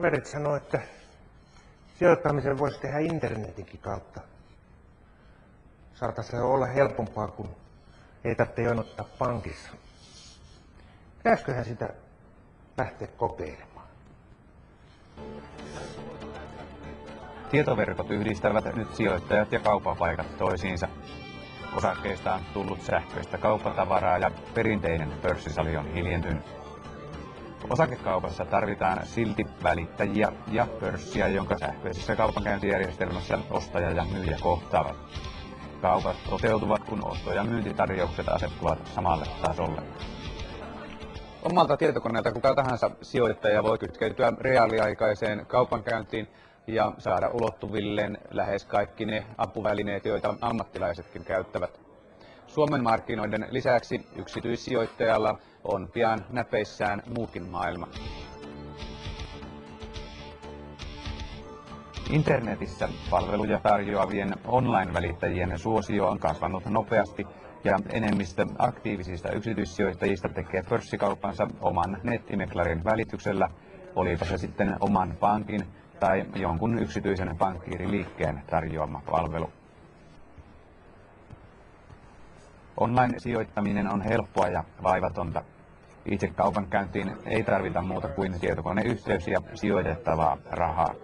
Kaverit sanoo, että sijoittamisen voisi tehdä internetinkin kautta. Saataisiin olla helpompaa, kun ei tarvitse jonottaa pankissa. Pitäisiköhän sitä lähteä kokeilemaan? Tietoverkot yhdistävät nyt sijoittajat ja kauppapaikat toisiinsa. Osakkeista on tullut sähköistä kauppatavaraa ja perinteinen pörssisali on hiljentynyt. Osakekaupassa tarvitaan silti välittäjiä ja pörssiä, jonka sähköisessä kaupankäyntijärjestelmässä ostaja ja myyjä kohtaavat. Kaupat toteutuvat, kun osto- ja myyntitarjoukset asettuvat samalle tasolle. Omalta tietokoneelta kuka tahansa sijoittaja voi kytkeytyä reaaliaikaiseen kaupankäyntiin ja saada ulottuvilleen lähes kaikki ne apuvälineet, joita ammattilaisetkin käyttävät. Suomen markkinoiden lisäksi yksityissijoittajalla on pian näpeissään muukin maailma. Internetissä palveluja tarjoavien online-välittäjien suosio on kasvanut nopeasti ja enemmistö aktiivisista yksityissijoittajista tekee pörssikauppansa oman nettimeklarin välityksellä, olipa se sitten oman pankin tai jonkun yksityisen pankkiiriliikkeen tarjoama palvelu. Online-sijoittaminen on helppoa ja vaivatonta. Itse kaupankäyntiin ei tarvita muuta kuin tietokoneyhteys ja sijoitettavaa rahaa.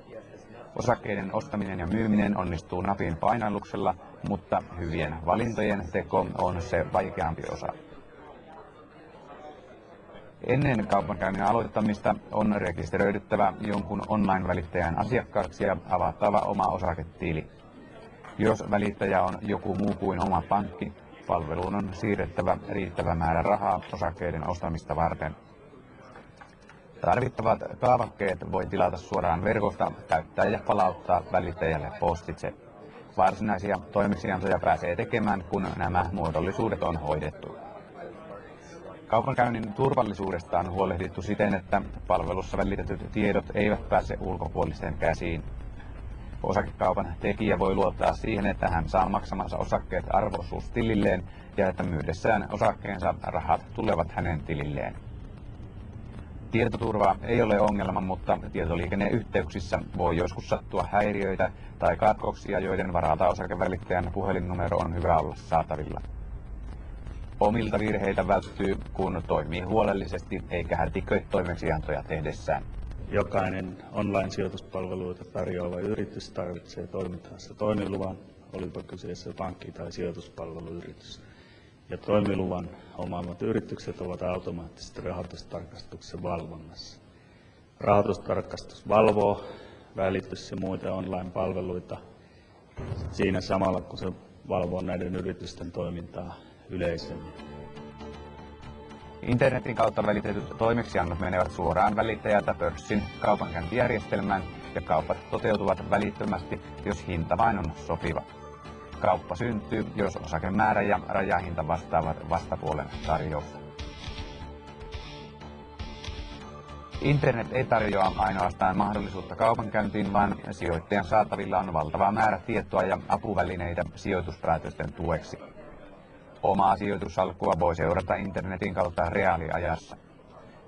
Osakkeiden ostaminen ja myyminen onnistuu napin painalluksella, mutta hyvien valintojen teko on se vaikeampi osa. Ennen kaupankäynnin aloittamista on rekisteröidyttävä jonkun online-välittäjän asiakkaaksi ja avattava oma osaketili. Jos välittäjä on joku muu kuin oma pankki, palveluun on siirrettävä riittävä määrä rahaa osakkeiden ostamista varten. Tarvittavat kaavakkeet voi tilata suoraan verkosta, täyttää ja palauttaa välittäjälle postitse. Varsinaisia toimeksiantoja pääsee tekemään, kun nämä muodollisuudet on hoidettu. Kaupankäynnin turvallisuudesta on huolehdittu siten, että palvelussa välitetyt tiedot eivät pääse ulkopuolisten käsiin. Osakekaupan tekijä voi luottaa siihen, että hän saa maksamansa osakkeet arvo-osuustililleen ja että myydessään osakkeensa rahat tulevat hänen tililleen. Tietoturva ei ole ongelma, mutta tietoliikenneyhteyksissä voi joskus sattua häiriöitä tai katkoksia, joiden varalta osakevälittäjän puhelinnumero on hyvä olla saatavilla. Omilta virheitä välttyy, kun toimii huolellisesti eikä hätiköi toimeksiantoja tehdessään. Jokainen online-sijoituspalveluita tarjoava yritys tarvitsee toimintaansa toimiluvan, olipa kyseessä pankki- tai sijoituspalveluyritys. Ja toimiluvan omaavat yritykset ovat automaattisesti rahoitustarkastuksen valvonnassa. Rahoitustarkastus valvoo välitys- ja muita online-palveluita siinä samalla, kun se valvoo näiden yritysten toimintaa yleisemmin. Internetin kautta välitetyt toimeksiannot menevät suoraan välittäjältä pörssin kaupankäyntijärjestelmään ja kaupat toteutuvat välittömästi, jos hinta vain on sopiva. Kauppa syntyy, jos osakemäärä ja rajahinta vastaavat vastapuolen tarjousta. Internet ei tarjoa ainoastaan mahdollisuutta kaupankäyntiin, vaan sijoittajan saatavilla on valtava määrä tietoa ja apuvälineitä sijoituspäätösten tueksi. Omaa sijoitussalkkua voi seurata internetin kautta reaaliajassa.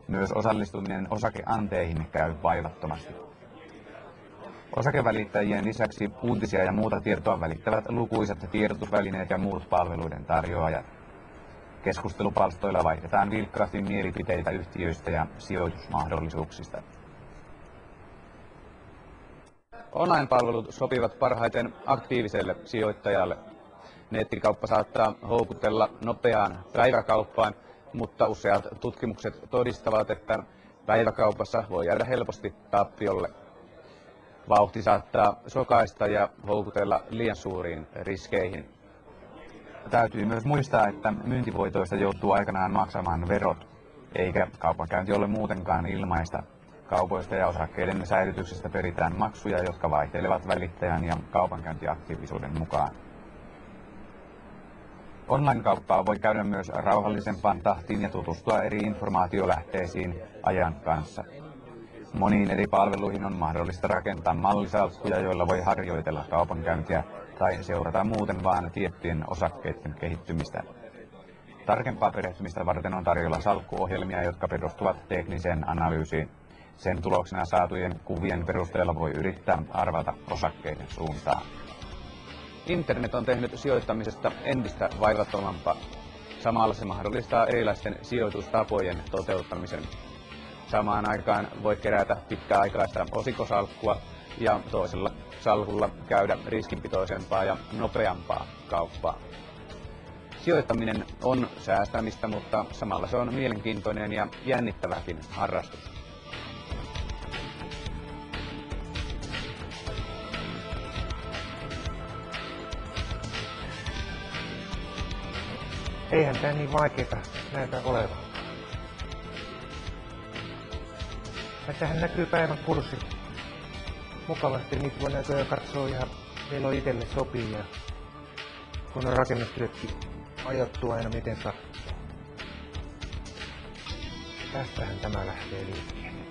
Myös osallistuminen osakeanteihin käy vaivattomasti. Osakevälittäjien lisäksi uutisia ja muuta tietoa välittävät lukuisat tiedotusvälineet ja muut palveluiden tarjoajat. Keskustelupalstoilla vaihdetaan vilkkaasti mielipiteitä yhtiöistä ja sijoitusmahdollisuuksista. Online-palvelut sopivat parhaiten aktiiviselle sijoittajalle. Nettikauppa saattaa houkutella nopeaan päiväkauppaan, mutta useat tutkimukset todistavat, että päiväkaupassa voi jäädä helposti tappiolle. Vauhti saattaa sokaista ja houkutella liian suuriin riskeihin. Täytyy myös muistaa, että myyntivoitoista joutuu aikanaan maksamaan verot, eikä kaupankäynti ole muutenkaan ilmaista. Kaupoista ja osakkeiden säilytyksestä peritään maksuja, jotka vaihtelevat välittäjän ja kaupankäyntiaktiivisuuden mukaan. Online-kauppaa voi käydä myös rauhallisempaan tahtiin ja tutustua eri informaatiolähteisiin ajan kanssa. Moniin eri palveluihin on mahdollista rakentaa mallisalkkuja, joilla voi harjoitella kaupankäyntiä tai seurata muuten vain tiettyjen osakkeiden kehittymistä. Tarkempaa perehtymistä varten on tarjolla salkkuohjelmia, jotka perustuvat tekniseen analyysiin. Sen tuloksena saatujen kuvien perusteella voi yrittää arvata osakkeiden suuntaa. Internet on tehnyt sijoittamisesta entistä vaivattomampaa. Samalla se mahdollistaa erilaisten sijoitustapojen toteuttamisen. Samaan aikaan voi kerätä pitkäaikaista osinkosalkkua ja toisella salkulla käydä riskinpitoisempaa ja nopeampaa kauppaa. Sijoittaminen on säästämistä, mutta samalla se on mielenkiintoinen ja jännittäväkin harrastus. Eihän tää niin vaikeeta näytä olevan. Tässähän näkyy päivän kurssit. Mukavasti niitä voi näköjään katsoa ihan milloin itselle sopii ja kun on rakennustyötkin ajoittua aina miten sattuu. Tästähän tämä lähtee liikkeelle.